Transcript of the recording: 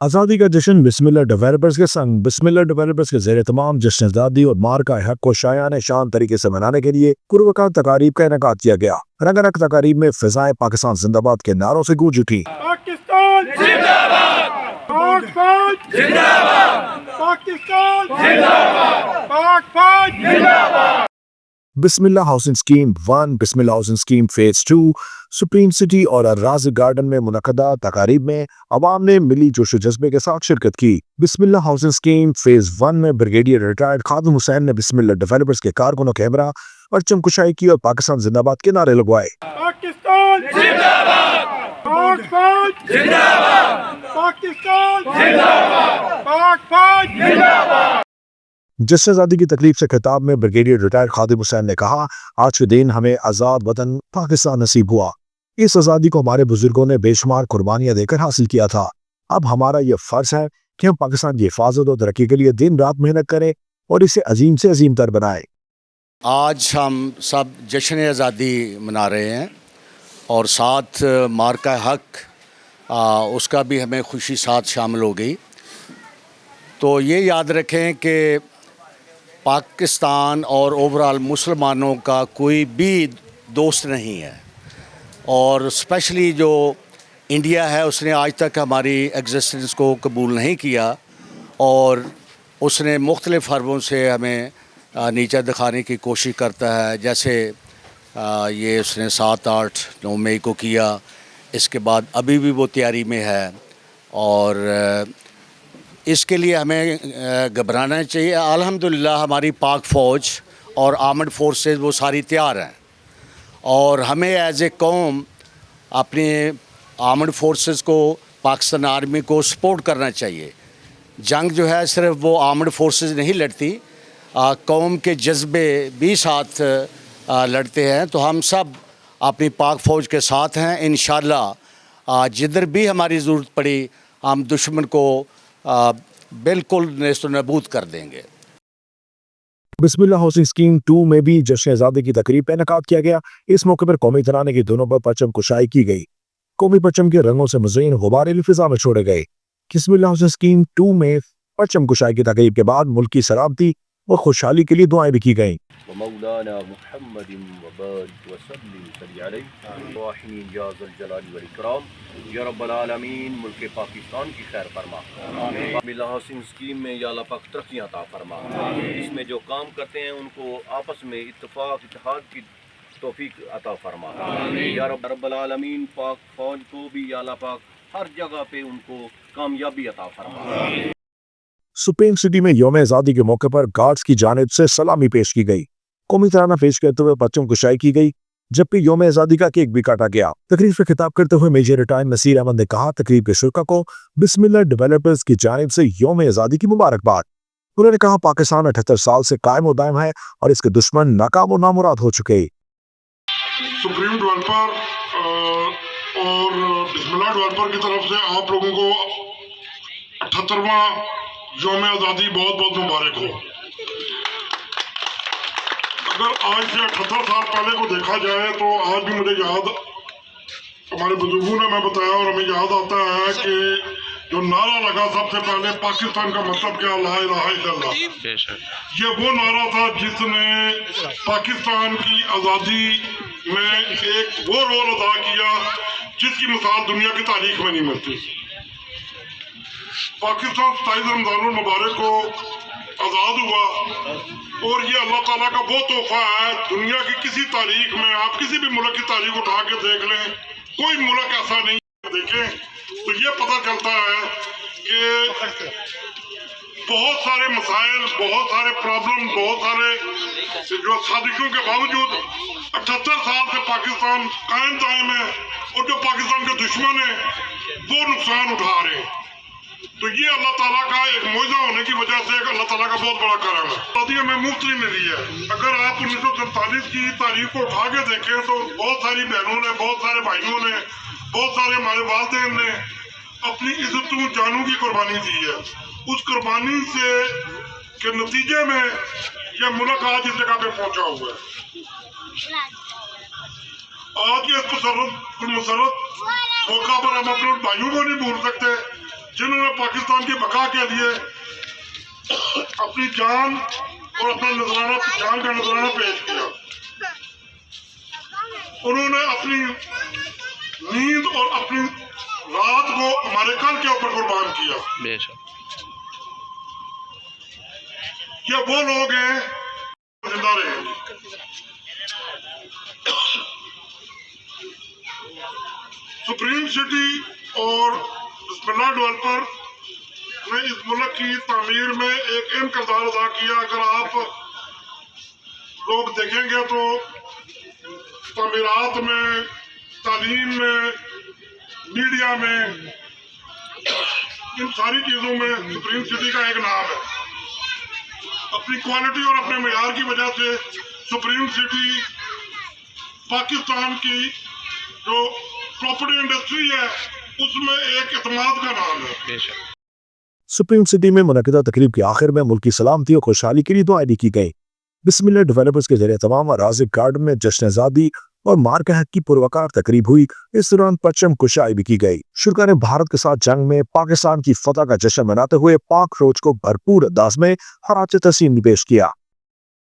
आज़ादी का जश्न बिस्मिल्लाह डेवलपर्स के संग बिस्मिल्लाह डेवलपर्स के ज़ेर तमाम जश्न आज़ादी और मार्का हक को शायान शान तरीके से मनाने के लिए पुरवकार तकारीब का इनेकाद किया गया। रंगारंग तकारीब में फ़िज़ाएं पाकिस्तान जिंदाबाद के नारों से गूंज उठी। पाकिस्तान जिंदाबाद, पाक फौज जिंदाबाद, पाकिस्तान जिंदाबाद, पाक फौज जिंदाबाद। Bismillah housing scheme 1, Bismillah housing scheme phase 2, supreme city और राज़ गार्डन में मुनक़दा तकारीब में अवाम ने मिली जोश जज्बे के साथ शिरकत की। बिस्मिल्लाह हाउसिंग स्कीम फेज 1 में ब्रिगेडियर रिटायर्ड खादिम हुसैन ने बिस्मिल्लाह डेवलपर्स के कारकुनों के हमरा परचम कुशाई की और पाकिस्तान जिंदाबाद के नारे लगवाए। पाकिस्तान जिंदाबाद, पाक फौज जिंदाबाद, पाकिस्तान जिंदाबाद, पाक फौज जिंदाबाद। जश्न आज़ादी की तकलीफ से खिताब में ब्रिगेडियर रिटायर्ड खादिम हुसैन ने कहा, आज के दिन हमें आज़ाद वतन पाकिस्तान नसीब हुआ। इस आज़ादी को हमारे बुजुर्गों ने बेशुमार कुर्बानियां देकर हासिल किया था। अब हमारा यह फ़र्ज है कि हम पाकिस्तान की हिफाजत और तरक्की के लिए दिन रात मेहनत करें और इसे अजीम से अजीम तर बनाएं। आज हम सब जश्न आज़ादी मना रहे हैं और साथ मार्का हक उसका भी हमें खुशी साथ शामिल हो गई। तो ये याद रखें कि पाकिस्तान और ओवरऑल मुसलमानों का कोई भी दोस्त नहीं है और स्पेशली जो इंडिया है उसने आज तक हमारी एग्जिस्टेंस को कबूल नहीं किया और उसने मुख्तलिफ़ हरबों से हमें नीचा दिखाने की कोशिश करता है। जैसे ये उसने 7, 8, 9 मई को किया, इसके बाद अभी भी वो तैयारी में है और इसके लिए हमें घबराना चाहिए। अल्हम्दुलिल्लाह हमारी पाक फ़ौज और आर्मड फोर्सेस वो सारी तैयार हैं और हमें एज ए कौम अपने आर्मड फोर्सेस को, पाकिस्तान आर्मी को सपोर्ट करना चाहिए। जंग जो है सिर्फ वो आर्मड फोर्सेस नहीं लड़ती, कौम के जज्बे भी साथ लड़ते हैं। तो हम सब अपनी पाक फ़ौज के साथ हैं। इंशाअल्लाह जिधर भी हमारी ज़रूरत पड़ी हम दुश्मन को बिल्कुल नेस्त नबूद कर देंगे। बिस्मिल्लाह हाउसिंग स्कीम 2 में भी जश्न आज़ादी की तकरीब का इनेकाद किया गया। इस मौके पर कौमी तराने की दोनों पर परचम कुशाई की गई। कौमी परचम के रंगों से मज़ीन गुब्बारे भी फिजा में छोड़े गए। बिस्मिल्लाह हाउसिंग स्कीम 2 में परचम कुशाई की तकरीब के बाद मुल्क की सलामती और खुशहाली के लिए दुआएं भी की गईं। मौलाना मुहम्मद वबाद वसल्लिम सल्ली अलैहि वाहिनी या ज़ुल जलाली वल इकराम या रब्बल आलमीन मुल्क पाकिस्तान की खैर फरमा। बिस्मिल्लाह हाउसिंग स्कीम में या अल्लाह पाक तरक्कियां अता फरमा। इसमें जो काम करते हैं उनको आपस में इत्तेफाक इत्तेहाद की तौफीक अता फरमा। या रब्बल आलमीन पाक फौज को भी या अल्लाह पाक हर जगह पे उनको कामयाबी अता फरमा। सुप्रीम सिटी में यौम आज़ादी के मौके पर गार्ड्स की जानिब से सलामी पेश की गई। कौमी तराना पेश करते हुए परचम कुशाई की गई, जबकि यौम आज़ादी का केक भी काटा गया। तकरीब से खिताब करते हुए मेजर रिटायर्ड नसीर अहमद ने कहा, तकरीब के शुरका को बिस्मिल्लाह डेवलपर्स की जानिब से यौम आज़ादी की मुबारकबाद। उन्होंने कहा, पाकिस्तान 78 साल से कायम और दायम है और इसके दुश्मन नाकाम और नामुराद हो चुके। सुप्रीम डेवलपर और बिस्मिल्लाह डेवलपर की तरफ से आप लोगों को 78वां यौम आज़ादी बहुत बहुत मुबारक हो। अगर आज से 78 साल पहले को देखा जाए तो आज भी मुझे याद, हमारे बुजुर्गों ने हमें बताया और हमें याद आता है कि जो नारा लगा सबसे पहले पाकिस्तान का मतलब क्या, ला इलाहा इल्लल्लाह। ये वो नारा था जिसने पाकिस्तान की आज़ादी में एक वो रोल अदा किया जिसकी मिसाल दुनिया की तारीख में नहीं मिलती। पाकिस्तान 27 रमज़ानुल मुबारक को आज़ाद हुआ और ये अल्लाह ताला का वो तोहफा है। दुनिया की किसी तारीख में आप किसी भी मुल्क की तारीख उठा के देख लें, कोई मुल्क ऐसा नहीं देखें तो ये पता चलता है कि बहुत सारे मसाइल, बहुत सारे प्रॉब्लम, बहुत सारे जो साजिशों के बावजूद 78 साल से पाकिस्तान कायम दायम है और जो पाकिस्तान के दुश्मन है वो नुकसान उठा रहे हैं। तो ये अल्लाह ताला का एक मौजूदा होने की वजह से अल्लाह ताला का बहुत बड़ा करम है। आज़ादी हमें मुफ्त नहीं मिली है। अगर आप 1947 की तारीख को उठा के देखें तो बहुत सारी बहनों ने, बहुत सारे भाइयों ने, बहुत सारे हमारे वालिदैन ने अपनी इज्जतों जानों की कुर्बानी दी है। उस कुर्बानी से के नतीजे में यह मुल्क आज इस जगह पे पहुंचा हुआ है। आज के मुसर्रत मौका पर हम अपने भाइयों को नहीं भूल सकते जिन्होंने पाकिस्तान की बका के लिए अपनी जान और अपना नजराना, जान का नजराना पेश किया। उन्होंने अपनी नींद और अपनी रात को हमारे कल के ऊपर कुर्बान किया। ये वो लोग हैं जिंदा रहेंगे। सुप्रीम सिटी और बिस्मिल्लाह डेवलपर ने इस मुल्क की तामीर में एक अहम किरदार अदा किया। अगर आप लोग देखेंगे तो तामीरात में, तालीम में, मीडिया में, इन सारी चीज़ों में सुप्रीम सिटी का एक नाम है। अपनी क्वालिटी और अपने मेयार की वजह से सुप्रीम सिटी पाकिस्तान की जो प्रॉपर्टी इंडस्ट्री है उसमें एक एतमाद का नाम है। सुप्रीम सिटी में मुनक़िदा तकरीब के आखिर में मुल्क की सलामती और खुशहाली के लिए दुआएं की गई। बिस्मिल्लाह डेवलपर्स के जरिए तमाम राज़िक गार्डन में जश्न आज़ादी और मार्का हक की पुरवकार तकरीब हुई। इस दौरान परचम कुशाई भी की गई। शुरा ने भारत के साथ जंग में पाकिस्तान की फतह का जश्न मनाते हुए पाक रोज को भरपूर अंदाज में खराज तहसीन पेश किया।